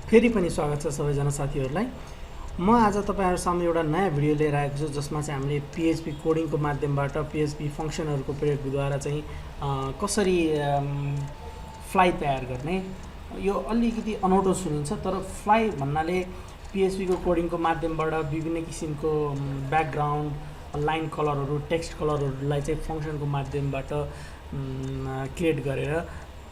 फेरि पनि स्वागत छ सबैजना साथीहरूलाई। म आज तपाईहरु सामु एउटा नयाँ भिडियो लिएर आएको छु जसमा चाहिँ हामीले PHP कोडिङको माध्यमबाट PHP फंक्सनहरुको प्रयोगद्वारा चाहिँ कसरी फ्लाइ तयार गर्ने। यो अलिकति अनौठो सुनिन्छ तर फ्लाइ भन्नाले PHP को कोडिङको माध्यमबाट विभिन्न किसिमको ब्याकग्राउन्ड लाइन कलरहरु टेक्स्ट कलरहरुलाई चाहिँ फंक्सनको माध्यमबाट क्रिएट गरेर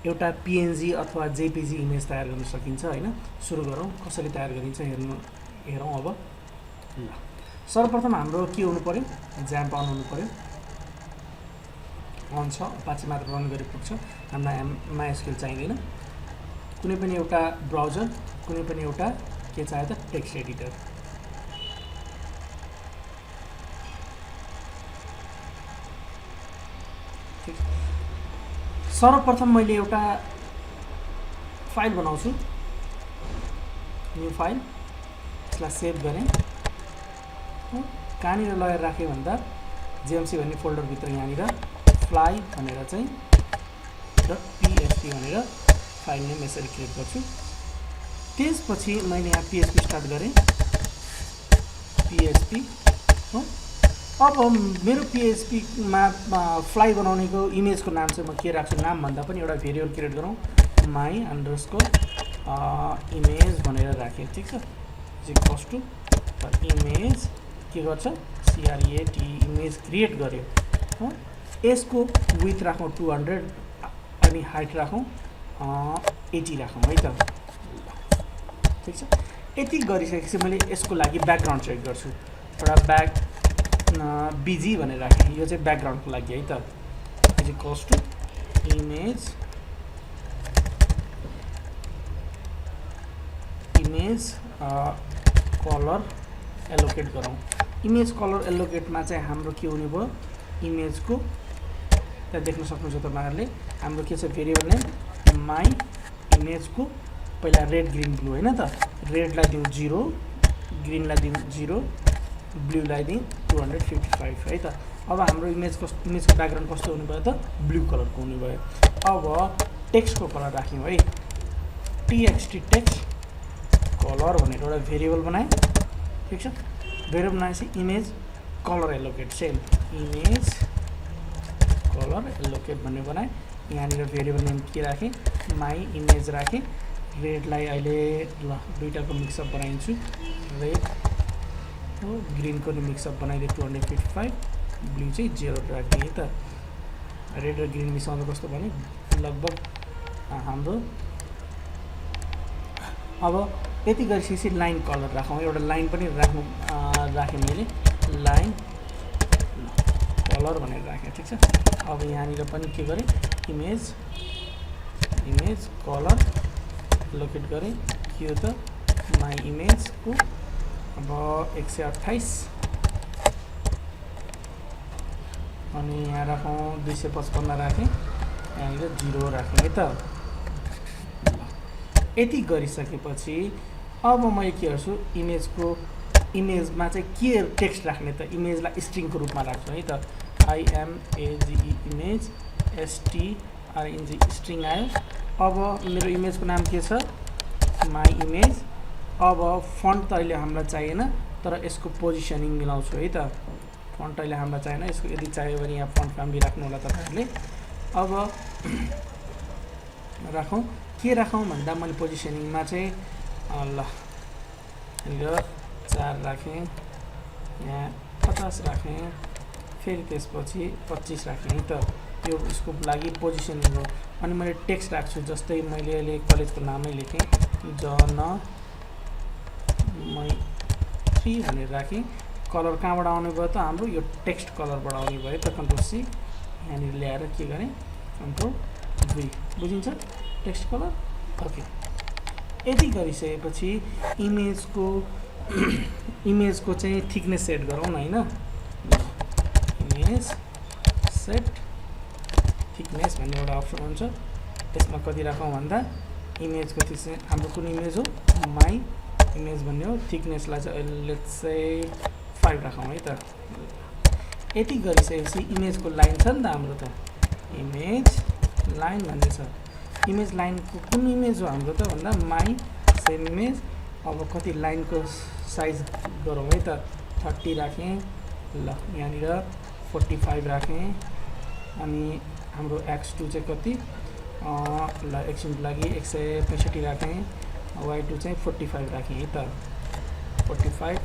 एउटा PNG अथवा JPG इमेज तयार गर्न सकिन्छ हैन। सुरु गरौँ कसरी तयार गरिन्छ हेरौँ अब। ल सर्वप्रथम हाम्रो के हुनु पर्यो, ज्याम्प अन हुनु पर्यो। अन छ, अपाचे मात्र रन गरे पुग्छ, हामीलाई MySQL चाहिदैन। कुनै पनि एउटा ब्राउजर, कुनै पनि एउटा के चाहियो त टेक्स्ट एडिटर। ठीक, सर्वप्रथम मैले एउटा फाइल बनाउँछु, न्यू फाइल, यसलाई सेभ गरेँ। कहाँनिर लगेर राखेँ भन्दा JMC भन्ने फोल्डर भित्र यहाँनिर फ्लाइ भनेर चाहिँ .php भनेर फाइल नेम यसरी क्रिएट गर्छु। त्यसपछि मैले यहाँ PHP स्टार्ट गरेँ, PHP हो। अब मेरो PHP मा फ्लाइ बनाउनेको इमेजको नाम चाहिँ म के राख्छु, नाम भन्दा पनि एउटा भेरिएबल क्रिएट गरौँ, my underscore इमेज भनेर राखेँ। ठीक छ, इक्वल्स टु इमेज के गर्छ CREAT इमेज क्रिएट गर्यो हो। यसको विड्थ राखौँ 200 अनि हाइट राखौँ 80 राखौँ है त। ठीक छ, यति गरिसकेपछि मैले यसको लागि ब्याकग्राउन्ड चेक गर्छु, एउटा BG भनेर राखेँ, यो चाहिँ ब्याकग्राउन्डको लागि है त। Is equals to image colour allocate गरौँ। इमेज कलर एलोकेटमा चाहिँ हाम्रो के हुने भयो, इमेजको त्यहाँ देख्न सक्नुहुन्छ तपाईहरुले, हाम्रो के छ भेरिएबल नेम माई इमेजको पहिला रेड ग्रीन ब्लू हैन त। रेडलाई दिउँ 0, ग्रीनलाई दिउँ 0, ब्लूलाई दिउँ 255 है त। अब हाम्रो इमेजको ब्याकग्राउन्ड कस्तो हुने भयो त, ब्लू कलरको हुने भयो। अब टेक्स्टको कलर राख्यौँ है, txt टेक्स्ट कलर भनेर एउटा भेरिएबल बनाएँ। ठीक छ, भेरिएबल बनाएपछि image colour allocate same image colour allocate भन्ने बनाएँ। यहाँनिर भेरिएबल नेम के राखेँ, माई इमेज राखेँ। रेडलाई अहिले ल दुईटाको मिक्सअप बनाइदिन्छु, रेड हो ग्रीनको नि मिक्सअप बनाइदिए 255, ब्लू चाहिँ 0 राखिदिएँ त। रेड र ग्रीन मिसाउँदा कस्तो भने लगभग हाम्रो अब यति गरिसकेपछि लाइन कलर राखौँ, एउटा लाइन पनि राखेँ मैले, लाइन कलर भनेर राखेँ। ठीक छ, अब यहाँनिर पनि के गरेँ, इमेज कलर लोकेट गरेँ। के हो त माई इमेजको अब 128 अनि यहाँ राखौँ 255 राखेँ, यहाँनिर 0 राखेँ है त। यति गरिसकेपछि अब मैले के गर्छु, इमेजमा चाहिँ के टेक्स्ट राख्ने त, इमेजलाई स्ट्रिङको रूपमा राख्छु है त। IMAGE इमेज STRING स्ट्रिङ आयो। अब मेरो इमेजको नाम के छ, माई इमेज। अब फन्ट त अहिले हामीलाई चाहिएन तर यसको पोजिसनिङ मिलाउँछु है त। फन्ट अहिले हामीलाई चाहिएन, यसको यदि चाहियो भने यहाँ फन्ट फ्यामिली राख्नु होला तपाईहरुले। अब राखौँ, के राखौँ भन्दा मैले पोजिसनिङमा चाहिँ ल यो 4 राखेँ, यहाँ 50 राखेँ, फेरि त्यसपछि 25 राखेँ है त। यो यसको लागि पोजिसनिङ हो। अनि मैले टेक्स्ट राख्छु, जस्तै मैले अहिले कलेजको नामै लेखेँ, जनमैत्री भनेर राखेँ। कलर कहाँबाट आउने भयो त, हाम्रो यो टेक्स्ट कलरबाट आउने भयो त। Ctrl+C यहाँनिर ल्याएर के गरेँ, Ctrl+V, बुझिन्छ टेक्स्ट कलर। ओके, यति गरिसकेपछि इमेजको चाहिँ थिकनेस सेट गरौँ न हैन। इमेज सेट थिकनेस भन्ने एउटा अप्सन हुन्छ, त्यसमा कति राखौँ भन्दा इमेजको थिकनेस हाम्रो कुन इमेज हो, माई इमेज भन्ने हो। थिकनेसलाई चाहिँ लेट्स से 5 राखौँ है त। यति गरिसकेपछि इमेजको लाइन छ नि त हाम्रो त, इमेज लाइन भन्ने छ। इमेज लाइन को कुन इमेज हो हाम्रो त भन्दा माई सेम इमेज। अब कति लाइनको साइज गरौँ है त 30 राखेँ ल यहाँनिर 45 राखेँ अनि हाम्रो x2 चाहिँ कति ल एकछिनको लागि 165 राखेँ y2 चाहिँ 45 राखेँ है त 45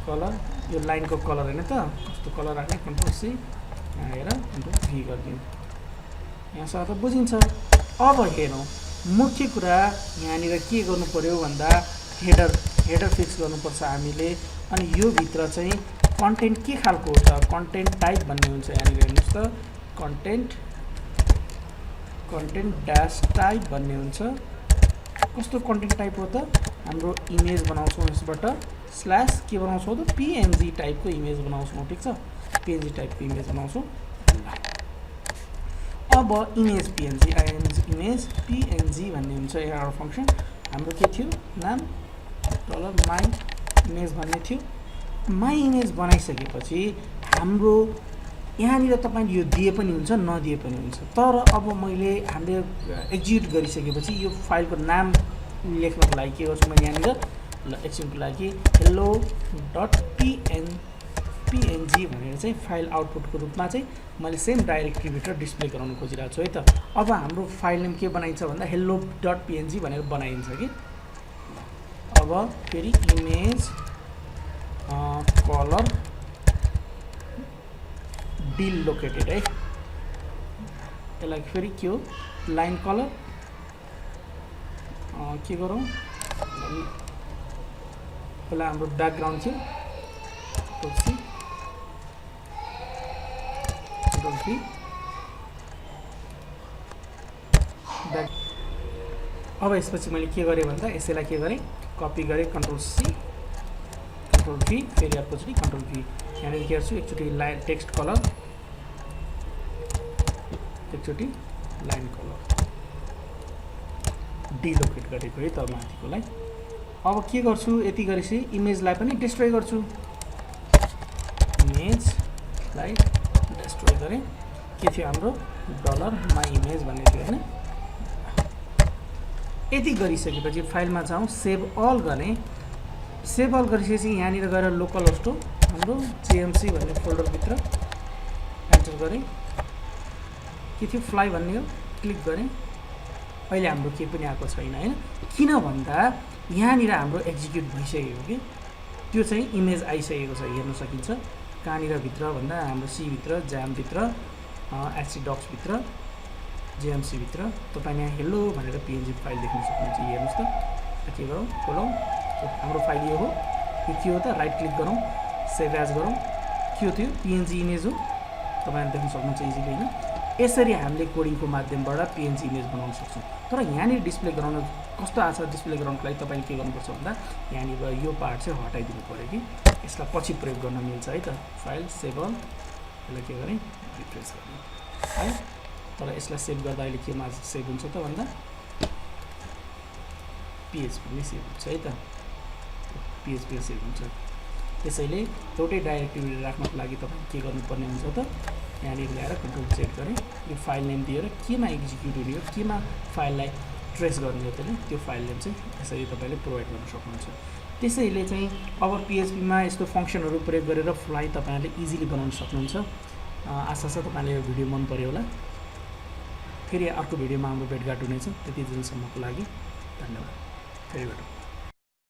कलर यो लाइनको कलर हैन त कस्तो कलर राख्ने कन्ट्रोल सी यहाँ हेर कन्ट्रोल भी गरिदिउँ यहाँसम्म त बुझिन्छ। अब हेरौँ मुख्य कुरा यहाँनिर के गर्नु पर्यो भन्दा हेडर फिक्स गर्नुपर्छ हामीले अनि यो भित्र चाहिँ कन्टेन्ट के खालको हो त कन्टेन्ट टाइप भन्ने हुन्छ यहाँनिर हेर्नुस् त कन्टेन्ट ड्यास टाइप भन्ने हुन्छ। कस्तो कन्टेन्ट टाइप हो त हाम्रो इमेज बनाउँछौँ यसबाट स्ल्यास के बनाउँछौँ त पीएनजी टाइपको इमेज बनाउँछौँ ठीक छ पीएनजी टाइपको इमेज बनाउँछौँ। अब इमेज पीएनजी इमेज पीएनजी भन्ने हुन्छ यहाँ फंक्सन हाम्रो के थियो नाम डलर माई इमेज भन्ने थियो। माई इमेज बनाइसकेपछि हाम्रो यहाँनिर तपाईले यो दिए पनि हुन्छ नदिए पनि हुन्छ तर अब मैले हामीले एक्जिक्युट गरिसकेपछि यो फाइलको नाम लेख्नको लागि के गर्छु मैले यहाँनिर ल एकछिनको लागि hello.png भनेर चाहिँ फाइल आउटपुटको रूपमा चाहिँ मैले सेम डाइरेक्टरीभित्र डिस्प्ले गराउन खोजिरहेको छु है त। अब हाम्रो फाइल नेम के बनाइन्छ भन्दा hello.png भनेर बनाइन्छ कि अब फेरि इमेज कलर डिलोकेटेड है यसलाई फेरि के हो लाइन कलर के गरौँ पहिला हाम्रो ब्याकग्राउन्ड थियो अब यसपछि मैले के गरेँ भन्दा यसैलाई के गरेँ कपी गरेँ कन्ट्रोल सी कन्ट्रोल भी फेरि अर्कोचोटि कन्ट्रोल भी यहाँनिर के गर्छु एकचोटि लाइन टेक्स्ट कलर एकचोटि लाइन कलर डिलोकेट गरेको है त माथिकोलाई। अब के गर्छु यति गरेपछि इमेजलाई पनि डिस्ट्रोय गर्छु इमेजलाई डिस्ट्रोय गरेँ के थियो हाम्रो डलर माई इमेज भन्ने थियो हैन। यति गरिसकेपछि फाइलमा जाउँ सेभ अल गर्ने सेभ अल गरिसकेपछि यहाँनिर गएर लोकल होस्ट हाम्रो जेएमसी भन्ने फोल्डरभित्र एन्टर गरेँ के थियो फ्लाइ भन्ने हो क्लिक गरेँ अहिले हाम्रो केही पनि आएको छैन हैन किन भन्दा यहाँनिर हाम्रो एक्जिक्युट भइसकेको कि त्यो चाहिँ इमेज आइसकेको छ हेर्न सकिन्छ कहाँनिर भित्र भन्दा हाम्रो सी भित्र ज्याम भित्र एचसी डक्स भित्र जेएमसी भित्र तपाईले यहाँ हेलो भनेर पीएनजी फाइल देख्न सक्नुहुन्छ हेर्नुस् त के गरौँ खोलौँ हाम्रो फाइल यो हो यो के हो त राइट क्लिक गरौँ सेभ एज गरौँ के हो त्यो पीएनजी इमेज हो तपाईले देख्न सक्नुहुन्छ इजिली हैन। यसरी हामीले कोडिङको माध्यमबाट पीएनजी इमेज बनाउन सक्छौं तर यहाँनिर डिस्प्ले गराउन कस्तो आछ डिस्प्ले गराउनको लागि तपाईले के गर्नुपर्छ भन्दा यहाँनिर यो पार्ट चाहिँ हटाइदिनु पर्यो कि यसलाई पछि प्रयोग गर्न मिल्छ है त फाइल सेभ अल यसलाई के गर्ने रिफ्रेस गर्ने है तर यसलाई सेभ गर्दा अहिले केमा सेभ हुन्छ त भन्दा PHP ले सेभ हुन्छ है त PHP ले सेभ हुन्छ। त्यसैले एउटै डाइरेक्टरी राख्नको लागि तपाईले के गर्नुपर्ने हुन्छ त यहाँनिर ल्याएर कन्ट्रोल चेक गरेँ यो फाइल नेम दिएर केमा एक्जिक्युट हुने हो केमा फाइललाई ट्रेस गर्ने हो त्यसले त्यो फाइल नेम चाहिँ यसरी तपाईले प्रोभाइड गर्न सक्नुहुन्छ। त्यसैले चाहिँ अब PHP मा यस्तो फंक्सनहरु प्रयोग गरेर फ्लाइ तपाईले इजिली बनाउन सक्नुहुन्छ। आशा छ तपाईले यो भिडियो मन पर्यो होला। फेरि अर्को भिडियोमा हाम्रो भेटघाट हुनेछ त्यति दिनसम्मको लागि धन्यवाद फेरि भेटौँ।